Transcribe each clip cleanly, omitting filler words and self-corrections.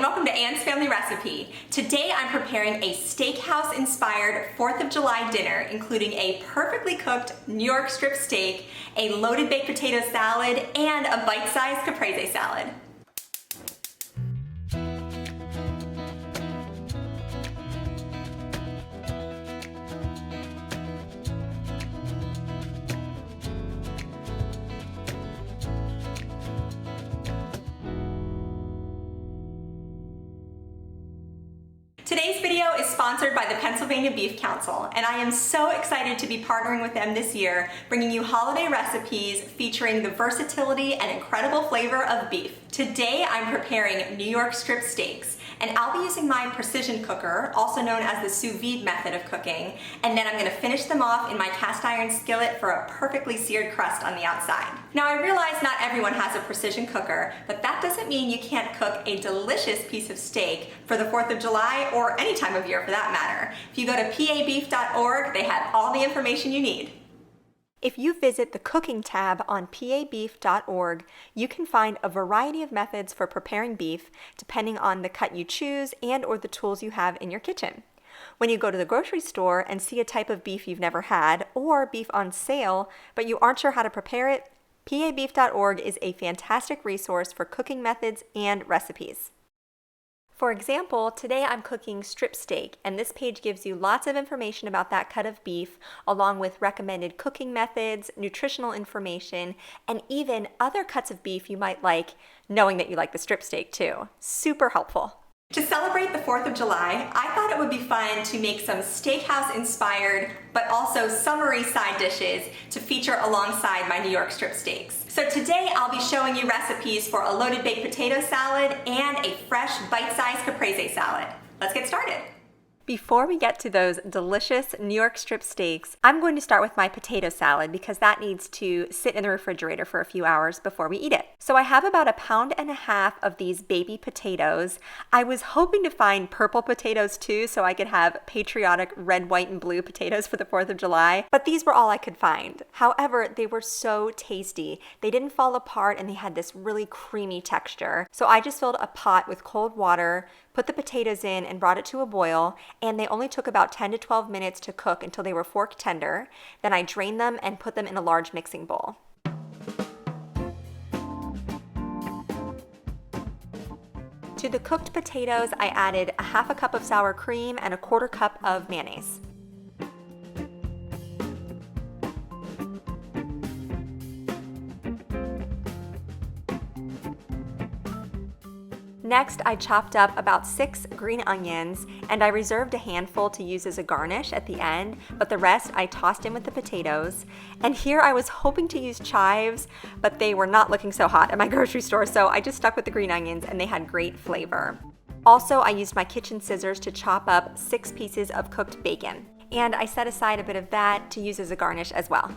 welcome to Anne's Family Recipe. Today I'm preparing a steakhouse-inspired 4th of July dinner, including a perfectly cooked New York strip steak, a loaded baked potato salad, and a bite-sized caprese salad. Today's video is sponsored by the Pennsylvania Beef Council, and I am so excited to be partnering with them this year, bringing you holiday recipes featuring the versatility and incredible flavor of beef. Today I'm preparing New York strip steaks, and I'll be using my precision cooker, also known as the sous vide method of cooking, and then I'm going to finish them off in my cast iron skillet for a perfectly seared crust on the outside. Now I realize not everyone has a precision cooker, but that doesn't mean you can't cook a delicious piece of steak for the 4th of July or any time of year for that matter. If you go to pabeef.org, they have all the information you need. If you visit the cooking tab on pabeef.org, you can find a variety of methods for preparing beef depending on the cut you choose and or the tools you have in your kitchen. When you go to the grocery store and see a type of beef you've never had or beef on sale, but you aren't sure how to prepare it, pabeef.org is a fantastic resource for cooking methods and recipes. For example, today I'm cooking strip steak, and this page gives you lots of information about that cut of beef, along with recommended cooking methods, nutritional information, and even other cuts of beef you might like, knowing that you like the strip steak too. Super helpful. To celebrate the 4th of July, I thought it would be fun to make some steakhouse-inspired, but also summery side dishes to feature alongside my New York strip steaks. So today I'll be showing you recipes for a loaded baked potato salad and a fresh bite-sized caprese salad. Let's get started. Before we get to those delicious New York strip steaks, I'm going to start with my potato salad because that needs to sit in the refrigerator for a few hours before we eat it. So I have about 1.5 pounds of these baby potatoes. I was hoping to find purple potatoes too, so I could have patriotic red, white, and blue potatoes for the 4th of July, but these were all I could find. However, they were so tasty. They didn't fall apart and they had this really creamy texture. So I just filled a pot with cold water, put the potatoes in and brought it to a boil, and they only took about 10 to 12 minutes to cook until they were fork tender. Then I drained them and put them in a large mixing bowl. To the cooked potatoes, I added 1/2 cup of sour cream and 1/4 cup of mayonnaise. Next, I chopped up about 6 green onions, and I reserved a handful to use as a garnish at the end, but the rest I tossed in with the potatoes. And here I was hoping to use chives, but they were not looking so hot at my grocery store, so I just stuck with the green onions and they had great flavor. Also, I used my kitchen scissors to chop up 6 pieces of cooked bacon, and I set aside a bit of that to use as a garnish as well.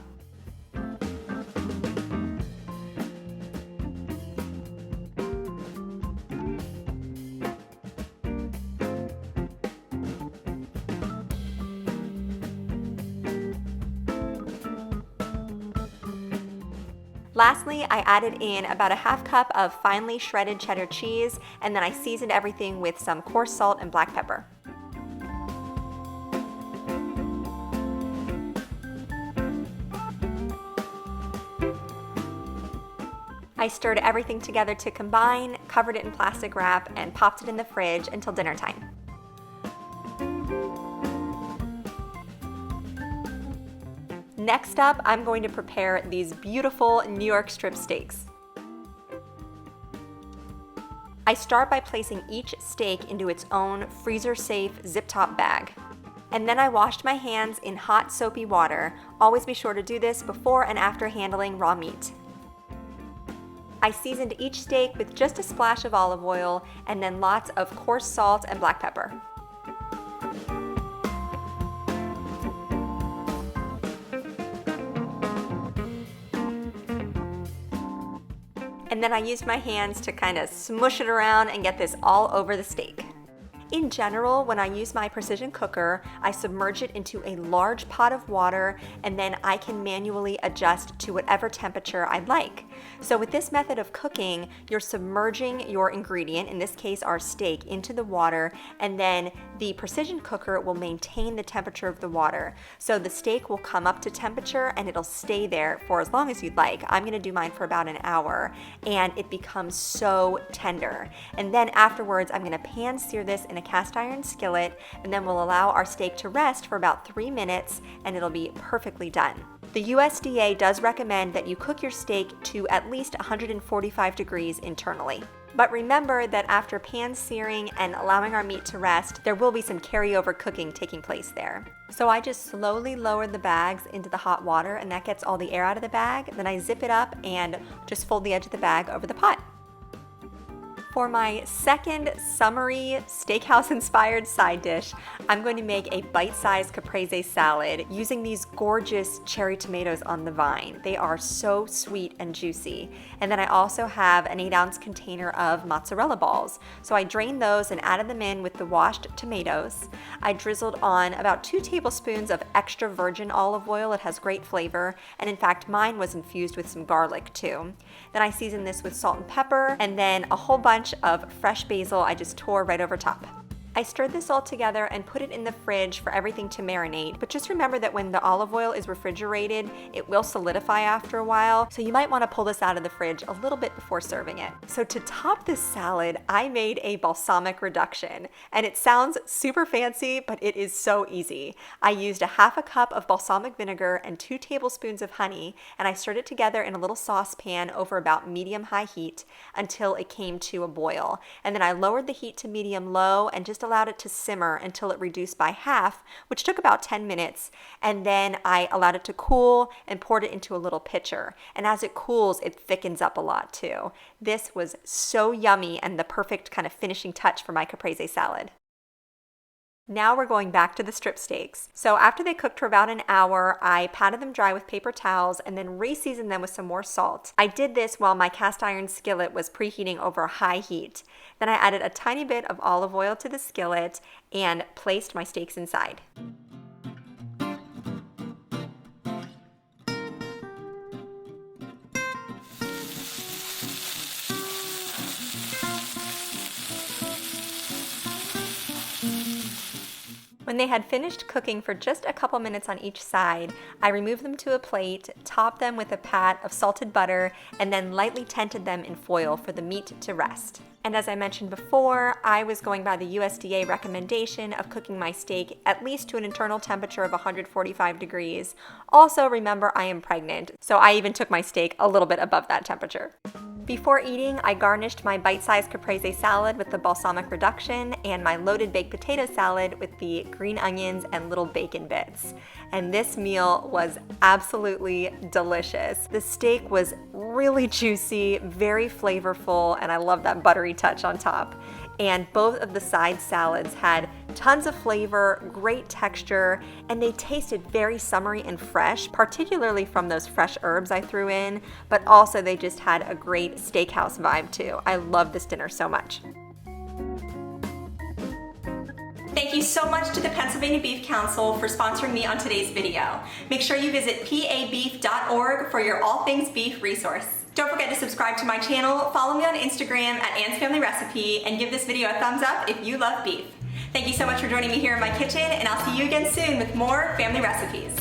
Lastly, I added in about 1/2 cup of finely shredded cheddar cheese, and then I seasoned everything with some coarse salt and black pepper. I stirred everything together to combine, covered it in plastic wrap, and popped it in the fridge until dinner time. Next up, I'm going to prepare these beautiful New York strip steaks. I start by placing each steak into its own freezer-safe zip-top bag. And then I washed my hands in hot soapy water. Always be sure to do this before and after handling raw meat. I seasoned each steak with just a splash of olive oil and then lots of coarse salt and black pepper. And then I used my hands to kind of smush it around and get this all over the steak. In general, when I use my precision cooker, I submerge it into a large pot of water, and then I can manually adjust to whatever temperature I'd like. So with this method of cooking, you're submerging your ingredient, in this case our steak, into the water, and then the precision cooker will maintain the temperature of the water. So the steak will come up to temperature and it'll stay there for as long as you'd like. I'm gonna do mine for about an hour, and it becomes so tender. And then afterwards, I'm gonna pan sear this in a cast iron skillet, and then we'll allow our steak to rest for about 3 minutes, and it'll be perfectly done. The USDA does recommend that you cook your steak to at least 145 degrees internally. But remember that after pan searing and allowing our meat to rest, there will be some carryover cooking taking place there. So I just slowly lower the bags into the hot water, and that gets all the air out of the bag. Then I zip it up and just fold the edge of the bag over the pot. For my second summery steakhouse-inspired side dish, I'm going to make a bite-sized caprese salad using these gorgeous cherry tomatoes on the vine. They are so sweet and juicy. And then I also have an 8-ounce container of mozzarella balls. So I drained those and added them in with the washed tomatoes. I drizzled on about 2 tablespoons of extra virgin olive oil. It has great flavor. And in fact, mine was infused with some garlic too. Then I seasoned this with salt and pepper, and then a whole bunch of fresh basil I just tore right over top. I stirred this all together and put it in the fridge for everything to marinate, but just remember that when the olive oil is refrigerated, it will solidify after a while, so you might want to pull this out of the fridge a little bit before serving it. So to top this salad, I made a balsamic reduction, and it sounds super fancy, but it is so easy. I used a half a cup of balsamic vinegar and 2 tablespoons of honey, and I stirred it together in a little saucepan over about medium-high heat until it came to a boil. And then I lowered the heat to medium-low and just allowed it to simmer until it reduced by half, which took about 10 minutes. And then I allowed it to cool and poured it into a little pitcher. And as it cools, it thickens up a lot too. This was so yummy and the perfect kind of finishing touch for my caprese salad. Now we're going back to the strip steaks. So after they cooked for about an hour, I patted them dry with paper towels and then re-seasoned them with some more salt. I did this while my cast iron skillet was preheating over high heat. Then I added a tiny bit of olive oil to the skillet and placed my steaks inside. When they had finished cooking for just a couple minutes on each side, I removed them to a plate, topped them with a pat of salted butter, and then lightly tented them in foil for the meat to rest. And as I mentioned before, I was going by the USDA recommendation of cooking my steak at least to an internal temperature of 145 degrees. Also, remember I am pregnant, so I even took my steak a little bit above that temperature. Before eating, I garnished my bite-sized caprese salad with the balsamic reduction and my loaded baked potato salad with the green onions and little bacon bits. And this meal was absolutely delicious. The steak was really juicy, very flavorful, and I love that buttery touch on top. And both of the side salads had tons of flavor, great texture, and they tasted very summery and fresh, particularly from those fresh herbs I threw in, but also they just had a great steakhouse vibe too. I love this dinner so much. Thank you so much to the Pennsylvania Beef Council for sponsoring me on today's video. Make sure you visit pabeef.org for your all things beef resource. Don't forget to subscribe to my channel, follow me on Instagram at Ann's Family Recipe, and give this video a thumbs up if you love beef. Thank you so much for joining me here in my kitchen, and I'll see you again soon with more family recipes.